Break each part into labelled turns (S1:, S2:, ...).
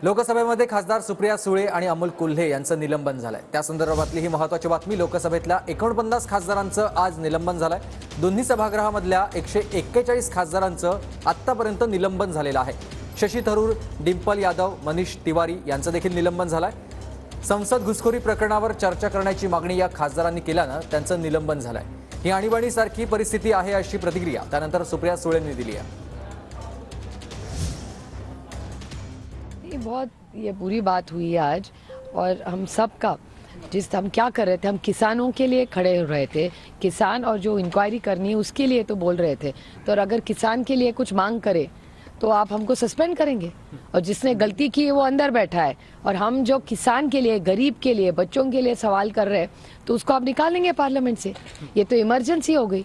S1: लोकसभेमध्ये खासदार सुप्रिया सुळे आणि अमोल कोल्हे यांचं निलंबन झालंय। त्या संदर्भातली ही महत्त्वाची बातमी। लोकसभेतल्या 49 खासदारांचं आज निलंबन झालंय। दोन्ही सभागृहामधल्या 141 खासदारांचं आत्तापर्यंत निलंबन झालेलं आहे। शशी थरूर, डिंपल यादव, मनीष तिवारी यांचं देखील निलंबन झालंय। संसद घुसखोरी प्रकरणावर चर्चा करण्याची मागणी या खासदारांनी केल्यानं त्यांचं निलंबन झालंय। ही आणीबाणीसारखी परिस्थिती आहे अशी प्रतिक्रिया त्यानंतर सुप्रिया सुळेंनी दिली आहे।
S2: बहुत ये बुरी बात हुई है आज, और हम सब का हम क्या कर रहे थे, हम किसानों के लिए खड़े हो रहे थे। किसान और जो इंक्वायरी करनी है उसके लिए तो बोल रहे थे। तो अगर किसान के लिए कुछ मांग करे तो आप हमको सस्पेंड करेंगे, और जिसने गलती की है वो अंदर बैठा है, और हम जो किसान के लिए, गरीब के लिए, बच्चों के लिए सवाल कर रहे हैं तो उसको आप निकालेंगे पार्लियामेंट से। ये तो इमर्जन्सी हो गई।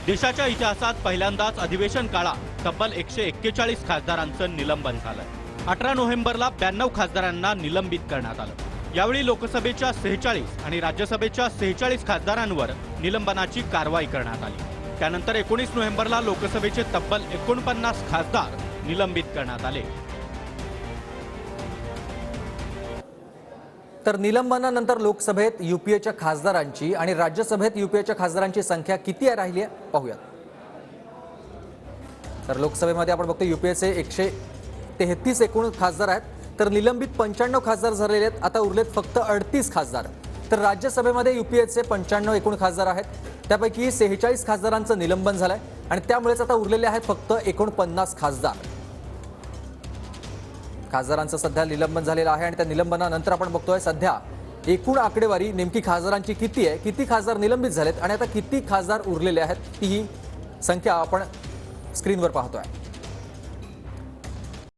S3: देशाच्या इतिहासात पहिल्यांदाच अधिवेशन काळात तब्बल 141 खासदारांचं निलंबन झालंय। 18 नोव्हेंबरला 92 खासदारांना निलंबित करण्यात आलं। यावेळी लोकसभेच्या 46 आणि राज्यसभेच्या 46 खासदारांवर निलंबनाची कारवाई करण्यात आली। त्यानंतर 19 नोव्हेंबरला लोकसभेचे तब्बल 49 खासदार निलंबित करण्यात आले।
S1: तर निलंबनानंतर लोकसभेत यूपीएच्या खासदारांची आणि राज्यसभेत यूपीएच्या खासदारांची संख्या किती राहिली आहे पाहूया। तर लोकसभेमध्ये आपण बघतो यूपीएचे 133 एकूण खासदार आहेत, तर निलंबित 95 खासदार झालेले आहेत। आता उरलेत फक्त 38 खासदार। तर राज्यसभेमध्ये यूपीएचे 95 एकूण खासदार आहेत, त्यापैकी 46 खासदारांचं निलंबन झालंय आणि त्यामुळेच आता उरलेले आहेत फक्त 49 खासदार। खासदारांचं सध्या निलंबन झालेलं आहे आणि त्या निलंबनानंतर आपण बघतोय सध्या एकूण आकडेवारी नेमकी खासदारांची किती आहे, किती खासदार निलंबित झालेत आणि आता किती खासदार उरलेले आहेत, ही संख्या आपण स्क्रीनवर पाहतोय।